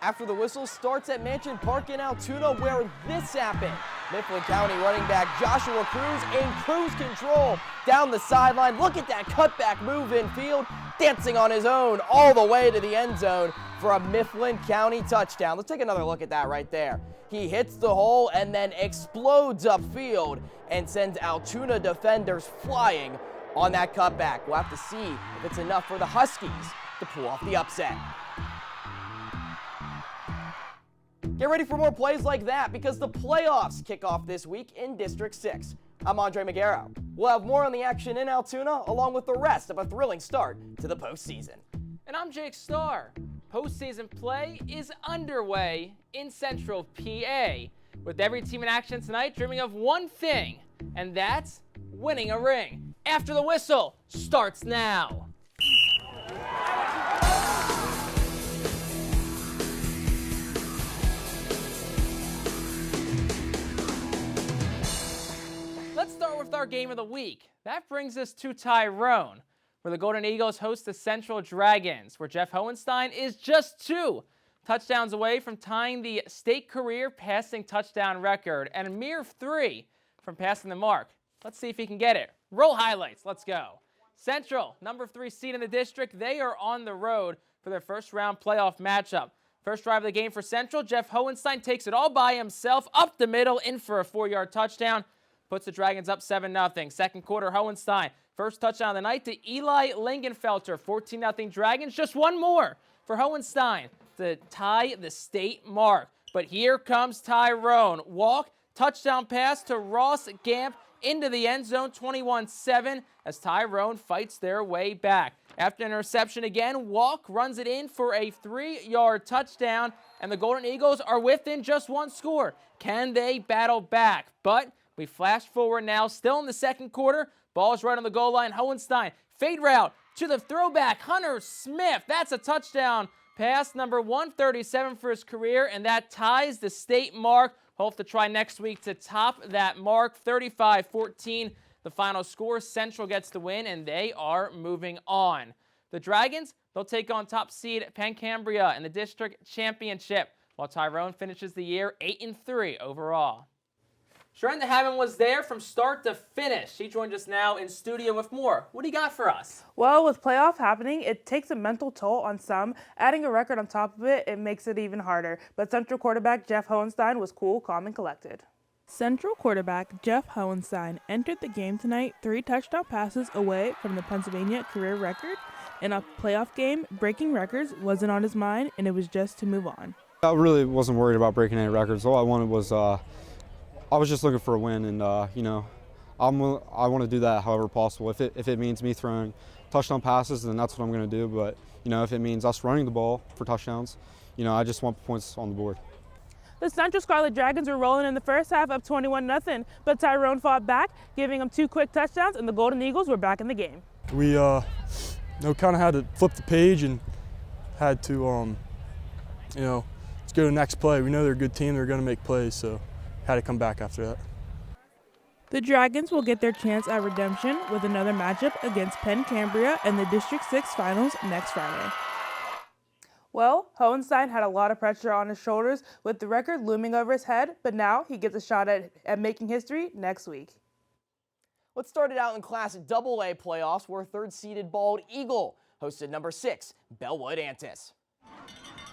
after the whistle starts at Mansion Park in Altoona, where this happened. Mifflin County running back Joshua Cruz in cruise control down the sideline. Look at that cutback move in field, dancing on his own all the way to the end zone for a Mifflin County touchdown. Let's take another look at that right there. He hits the hole and then explodes upfield and sends Altoona defenders flying on that cutback. We'll have to see if it's enough for the Huskies to pull off the upset. Get ready for more plays like that because the playoffs kick off this week in District 6. I'm Andre Magaro. We'll have more on the action in Altoona along with the rest of a thrilling start to the postseason. And I'm Jake Starr. Postseason play is underway in Central PA, with every team in action tonight dreaming of one thing, and that's winning a ring. After the whistle starts now. Let's start with our game of the week. That brings us to Tyrone, where the Golden Eagles host the Central Dragons, where Jeff Hohenstein is just 2 touchdowns away from tying the state career passing touchdown record and a mere 3 from passing the mark. Let's see if he can get it. Roll highlights. Let's go. Central, number 3 seed in the district, they are on the road for their first round playoff matchup. First drive of the game for Central, Jeff Hohenstein takes it all by himself up the middle, in for a 4-yard touchdown. Puts the Dragons up 7-0. Second quarter, Hohenstein. First touchdown of the night to Eli Lingenfelter. 14-0 Dragons. Just one more for Hohenstein to tie the state mark. But here comes Tyrone. Walk, touchdown pass to Ross Gamp into the end zone, 21-7, as Tyrone fights their way back. After interception again, Walk runs it in for a 3-yard touchdown, and the Golden Eagles are within just one score. Can they battle back? But we flash forward now, still in the second quarter. Ball's right on the goal line. Hohenstein, fade route to the throwback. Hunter Smith, that's a touchdown pass, number 137 for his career, and that ties the state mark. Hope to try next week to top that mark. 35-14, the final score. Central gets the win, and they are moving on. The Dragons, they'll take on top seed Pancambria in the district championship, while Tyrone finishes the year 8-3 overall. Sharon DeHaven was there from start to finish. She joined us now in studio with more. What do you got for us? Well, with playoff happening, it takes a mental toll on some. Adding a record on top of it, it makes it even harder. But Central quarterback Jeff Hohenstein was cool, calm, and collected. Central quarterback Jeff Hohenstein entered the game tonight 3 touchdown passes away from the Pennsylvania career record. In a playoff game, breaking records wasn't on his mind, and it was just to move on. I really wasn't worried about breaking any records. All I wanted was I was just looking for a win, and I want to do that however possible. If it means me throwing touchdown passes, then that's what I'm going to do. But if it means us running the ball for touchdowns, I just want points on the board. The Central Scarlet Dragons were rolling in the first half up 21-0, but Tyrone fought back, giving them 2 quick touchdowns, and the Golden Eagles were back in the game. We kind of had to flip the page and had to let's go to the next play. We know they're a good team; they're going to make plays, so had to come back after that. The Dragons will get their chance at redemption with another matchup against Pancambria in the District 6 Finals next Friday. Well, Hohenstein had a lot of pressure on his shoulders with the record looming over his head, but now he gets a shot at making history next week. Let's start it out in Class AA playoffs, where third-seeded Bald Eagle hosted number 6, Bellwood Antis.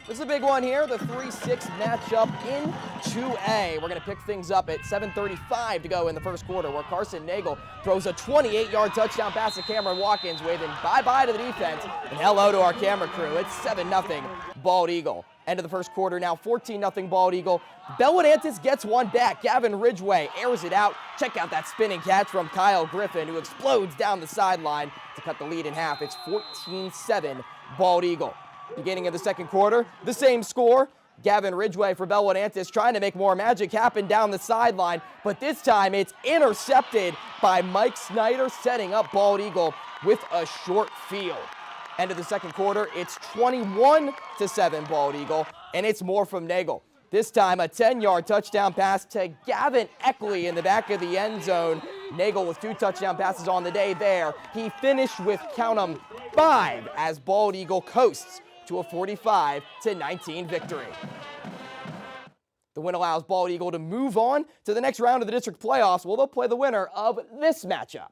This is a big one here, the 3-6 matchup in 2A. We're going to pick things up at 7:35 to go in the first quarter, where Carson Nagel throws a 28-yard touchdown pass to Cameron Watkins, waving bye-bye to the defense and hello to our camera crew. It's 7-0 Bald Eagle. End of the first quarter now, 14-0 Bald Eagle. Bellwood Antis gets one back. Gavin Ridgway airs it out. Check out that spinning catch from Kyle Griffin, who explodes down the sideline to cut the lead in half. It's 14-7 Bald Eagle. Beginning of the second quarter, the same score. Gavin Ridgway for Bellwood Antis trying to make more magic happen down the sideline, but this time it's intercepted by Mike Snyder, setting up Bald Eagle with a short field. End of the second quarter, it's 21-7 Bald Eagle, and it's more from Nagel. This time a 10-yard touchdown pass to Gavin Eckley in the back of the end zone. Nagel with 2 touchdown passes on the day there. He finished with, count 'em, 5 as Bald Eagle coasts to a 45-19 victory. The win allows Bald Eagle to move on to the next round of the district playoffs, where they'll play the winner of this matchup.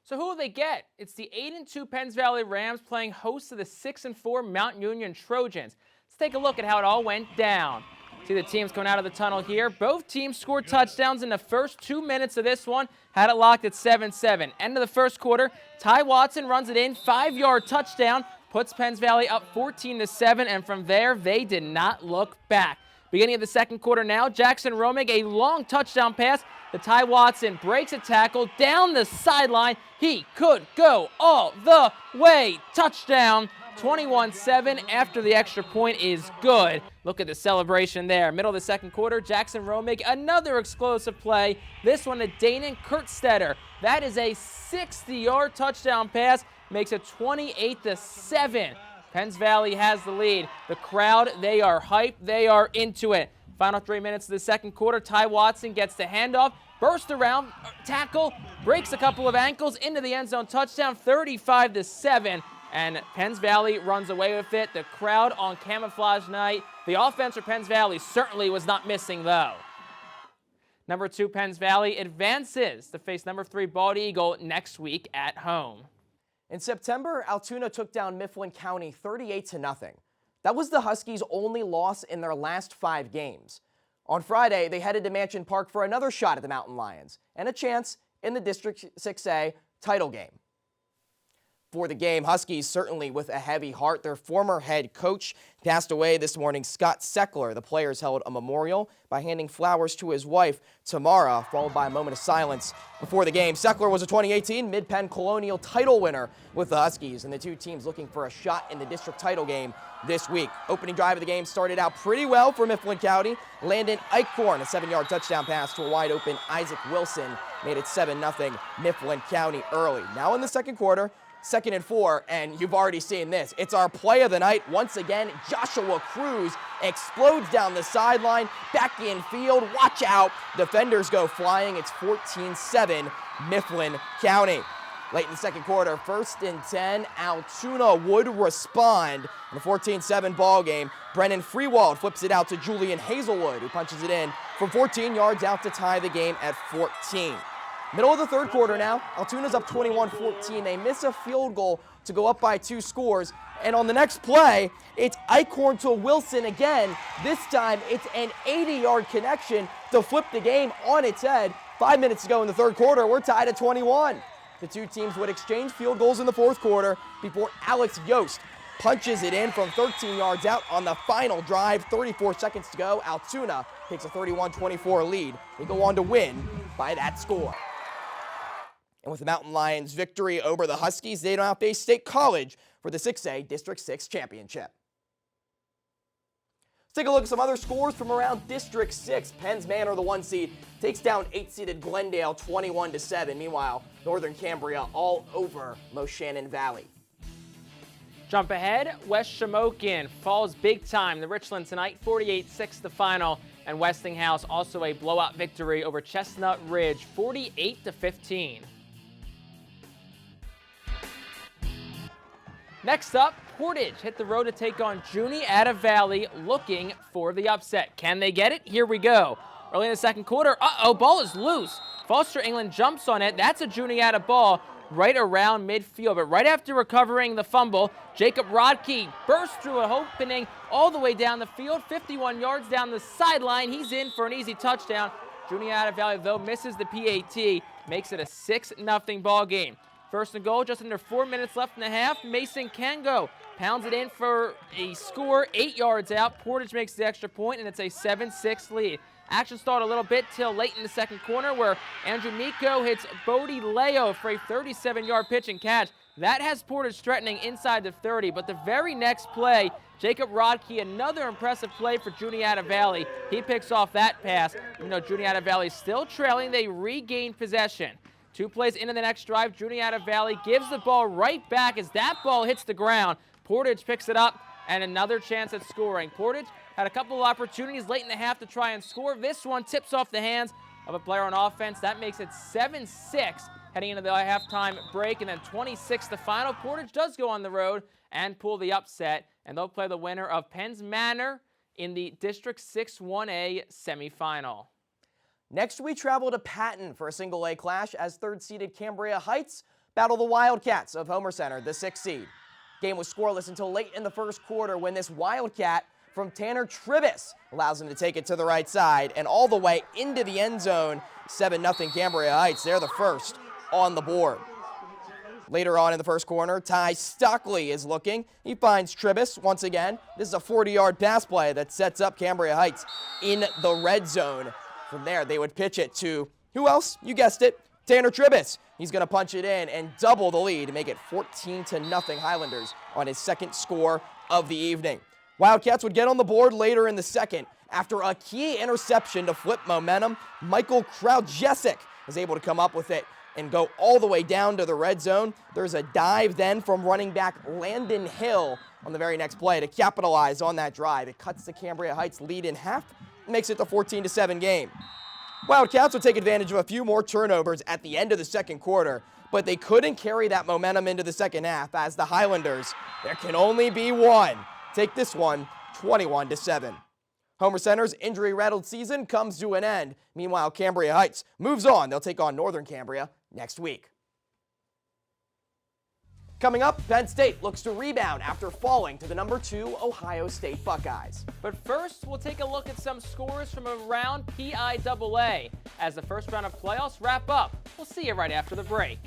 So who will they get? It's the 8-2 Penns Valley Rams playing host to the 6-4 Mount Union Trojans. Let's take a look at how it all went down. See the teams coming out of the tunnel here. Both teams scored touchdowns in the first 2 minutes of this one. Had it locked at 7-7. End of the first quarter, Ty Watson runs it in, 5-yard touchdown, puts Penns Valley up 14-7, and from there, they did not look back. Beginning of the second quarter now, Jackson Romig, a long touchdown pass. The Ty Watson breaks a tackle down the sideline. He could go all the way. Touchdown. 21-7 after the extra point is good. Look at the celebration there. Middle of the second quarter, Jackson Romig, another explosive play. This one to Danon Kurtstetter. That is a 60-yard touchdown pass. Makes it 28-7. Penns Valley has the lead. The crowd, they are hyped. They are into it. Final 3 minutes of the second quarter, Ty Watson gets the handoff, burst around, tackle, breaks a couple of ankles into the end zone. Touchdown, 35-7. And Penns Valley runs away with it. The crowd on camouflage night. The offense for Penns Valley certainly was not missing, though. Number 2 Penns Valley advances to face number 3 Bald Eagle next week at home. In September, Altoona took down Mifflin County 38-0. That was the Huskies' only loss in their last 5 games. On Friday, they headed to Mansion Park for another shot at the Mountain Lions and a chance in the District 6A title game. For the game, Huskies certainly with a heavy heart. Their former head coach passed away this morning, Scott Seckler. The players held a memorial by handing flowers to his wife, Tamara, followed by a moment of silence before the game. Seckler was a 2018 Mid-Penn Colonial title winner with the Huskies, and the two teams looking for a shot in the district title game this week. Opening drive of the game started out pretty well for Mifflin County. Landon Eichhorn, a 7-yard touchdown pass to a wide-open Isaac Wilson, made it 7-0 Mifflin County early. Now in the second quarter, 2nd and 4, and you've already seen this. It's our play of the night. Once again, Joshua Cruz explodes down the sideline, back in field. Watch out. Defenders go flying. It's 14-7 Mifflin County. Late in the second quarter, 1st and 10, Altoona would respond in a 14-7 ball game. Brennan Freewald flips it out to Julian Hazelwood, who punches it in from 14 yards out to tie the game at 14. Middle of the third quarter now, Altoona's up 21-14. They miss a field goal to go up by 2 scores. And on the next play, it's Eichhorn to Wilson again. This time, it's an 80-yard connection to flip the game on its head. 5 minutes to go in the third quarter, we're tied at 21. The two teams would exchange field goals in the fourth quarter before Alex Yost punches it in from 13 yards out on the final drive. 34 seconds to go. Altoona takes a 31-24 lead. They go on to win by that score. And with the Mountain Lions' victory over the Huskies, they now face State College for the 6A District 6 Championship. Let's take a look at some other scores from around District 6. Penns Manor, the 1 seed, takes down 8-seeded Glendale 21-7. Meanwhile, Northern Cambria all over Moshannon Valley. Jump ahead, West Shamokin falls big time. The Richland tonight, 48-6 the final. And Westinghouse also a blowout victory over Chestnut Ridge, 48-15. Next up, Portage hit the road to take on Juniata Valley, looking for the upset. Can they get it? Here we go. Early in the second quarter, ball is loose. Foster England jumps on it. That's a Juniata ball right around midfield. But right after recovering the fumble, Jacob Rodkey bursts through an opening all the way down the field, 51 yards down the sideline. He's in for an easy touchdown. Juniata Valley, though, misses the PAT, makes it a 6-0 ball game. First and goal, just under 4 minutes left in the half. Mason Kengo pounds it in for a score, 8 yards out. Portage makes the extra point, and it's a 7-6 lead. Action stalled a little bit till late in the second corner, where Andrew Miko hits Bodie Leo for a 37-yard pitch and catch. That has Portage threatening inside the 30, but the very next play, Jacob Rodkey, another impressive play for Juniata Valley. He picks off that pass. Even though Juniata Valley is still trailing, they regain possession. 2 plays into the next drive, Juniata Valley gives the ball right back as that ball hits the ground. Portage picks it up, and another chance at scoring. Portage had a couple of opportunities late in the half to try and score. This one tips off the hands of a player on offense. That makes it 7-6 heading into the halftime break, and then 26 the final. Portage does go on the road and pull the upset, and they'll play the winner of Penn's Manor in the District 6 1A semifinal. Next, we travel to Patton for a single-A clash as third-seeded Cambria Heights battle the Wildcats of Homer Center, the 6th seed. Game was scoreless until late in the first quarter when this Wildcat from Tanner Tribus allows him to take it to the right side and all the way into the end zone. 7-0 Cambria Heights. They're the first on the board. Later on in the first quarter, Ty Stockley is looking. He finds Tribus once again. This is a 40-yard pass play that sets up Cambria Heights in the red zone. From there, they would pitch it to, who else? You guessed it, Tanner Tribus. He's going to punch it in and double the lead to make it 14-0 Highlanders on his second score of the evening. Wildcats would get on the board later in the second. After a key interception to flip momentum, Michael Kraujesic is able to come up with it and go all the way down to the red zone. There's a dive then from running back Landon Hill on the very next play to capitalize on that drive. It cuts the Cambria Heights lead in half, makes it the 14-7 game. Wildcats would take advantage of a few more turnovers at the end of the second quarter, but they couldn't carry that momentum into the second half as the Highlanders, there can only be one, take this one 21-7. Homer Center's injury-rattled season comes to an end. Meanwhile, Cambria Heights moves on. They'll take on Northern Cambria next week. Coming up, Penn State looks to rebound after falling to the number 2 Ohio State Buckeyes. But first, we'll take a look at some scores from around PIAA as the first round of playoffs wrap up. We'll see you right after the break.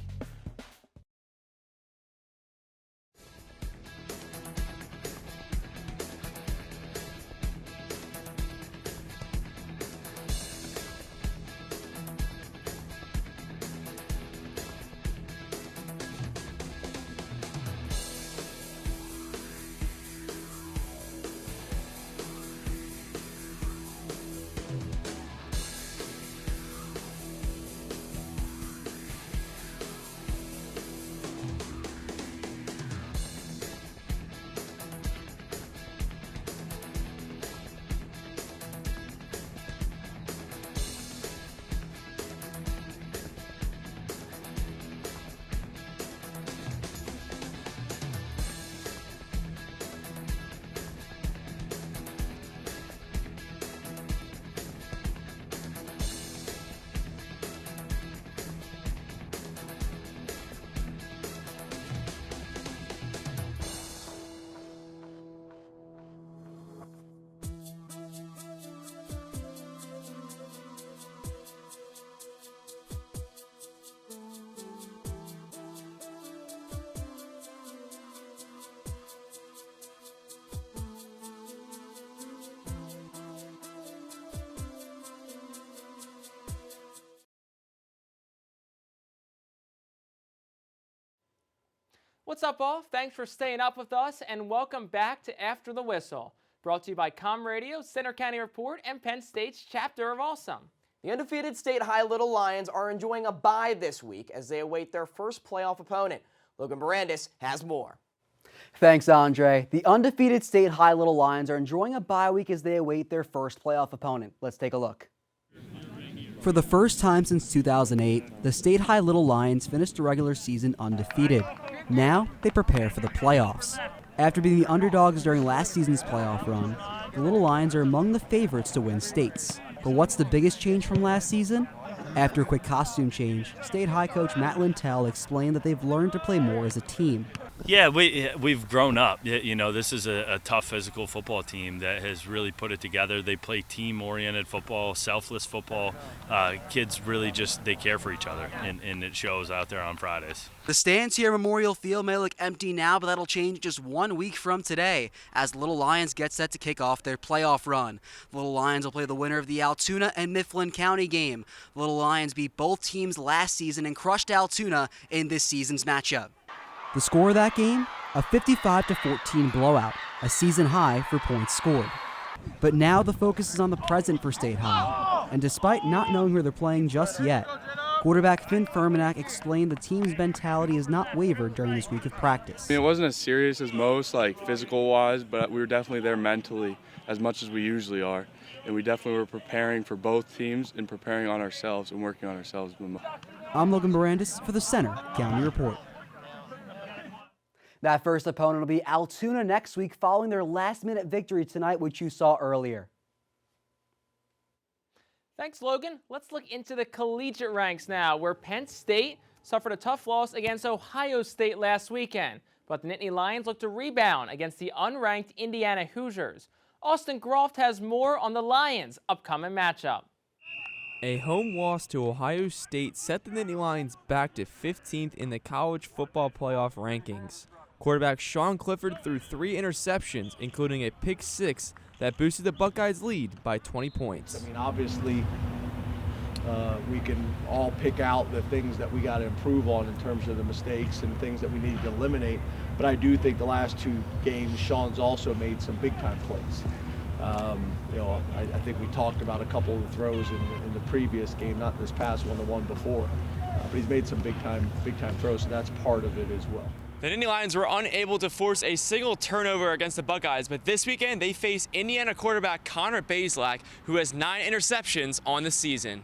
What's up, all? Thanks for staying up with us, and welcome back to After the Whistle, brought to you by Com Radio, Center County Report, and Penn State's chapter of Awesome. The undefeated State High Little Lions are enjoying a bye this week as they await their first playoff opponent. Logan Barandis has more. Thanks, Andre. The undefeated State High Little Lions are enjoying a bye week as they await their first playoff opponent. Let's take a look. For the first time since 2008, the State High Little Lions finished the regular season undefeated. Now, they prepare for the playoffs. After being the underdogs during last season's playoff run, the Little Lions are among the favorites to win states. But what's the biggest change from last season? After a quick costume change, State High coach Matt Lintel explained that they've learned to play more as a team. Yeah, we've grown up. You know, this is a tough physical football team that has really put it together. They play team-oriented football, selfless football. Kids really they care for each other, and it shows out there on Fridays. The stands here at Memorial Field may look empty now, but that'll change just 1 week from today as the Little Lions get set to kick off their playoff run. The Little Lions will play the winner of the Altoona and Mifflin County game. The Little Lions beat both teams last season and crushed Altoona in this season's matchup. The score of that game? A 55-14 blowout, a season high for points scored. But now the focus is on the present for State High, and despite not knowing who they're playing just yet, quarterback Finn Fermanak explained the team's mentality has not wavered during this week of practice. I mean, it wasn't as serious as most, like physical-wise, but we were definitely there mentally as much as we usually are. And we definitely were preparing for both teams and preparing on ourselves and working on ourselves. I'm Logan Barandis for the Center County Report. That first opponent will be Altoona next week following their last-minute victory tonight, which you saw earlier. Thanks, Logan. Let's look into the collegiate ranks now, where Penn State suffered a tough loss against Ohio State last weekend, but the Nittany Lions look to rebound against the unranked Indiana Hoosiers. Austin Groft has more on the Lions' upcoming matchup. A home loss to Ohio State set the Nittany Lions back to 15th in the college football playoff rankings. Quarterback Sean Clifford threw 3 interceptions, including a pick 6 that boosted the Buckeyes' lead by 20 points. I mean, obviously, we can all pick out the things that we got to improve on in terms of the mistakes and things that we need to eliminate. But I do think the last 2 games, Sean's also made some big-time plays. I think we talked about a couple of the throws in the previous game, not this past one, the one before. But he's made some big-time throws, so that's part of it as well. The Nittany Lions were unable to force a single turnover against the Buckeyes, but this weekend they face Indiana quarterback Connor Bazelak, who has 9 interceptions on the season.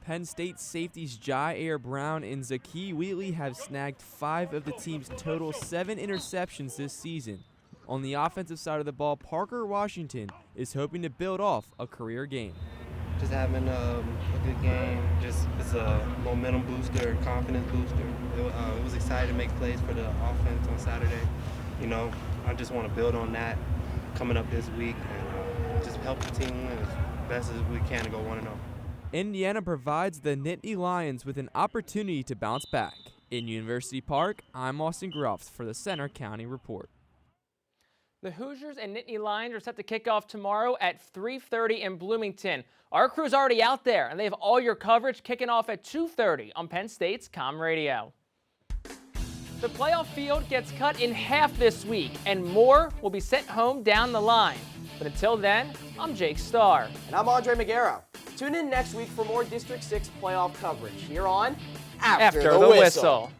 Penn State safeties Jair Brown and Zakee Wheatley have snagged 5 of the team's total 7 interceptions this season. On the offensive side of the ball, Parker Washington is hoping to build off a career game. Just having a good game, just it's a momentum booster, confidence booster. It was exciting to make plays for the offense on Saturday. I just want to build on that coming up this week and just help the team win as best as we can to go 1-0. Indiana provides the Nittany Lions with an opportunity to bounce back. In University Park, I'm Austin Groff for the Center County Report. The Hoosiers and Nittany Lions are set to kick off tomorrow at 3:30 in Bloomington. Our crew's already out there, and they have all your coverage kicking off at 2:30 on Penn State's Com Radio. The playoff field gets cut in half this week, and more will be sent home down the line. But until then, I'm Jake Starr. And I'm Andre Magaro. Tune in next week for more District 6 playoff coverage here on After the Whistle.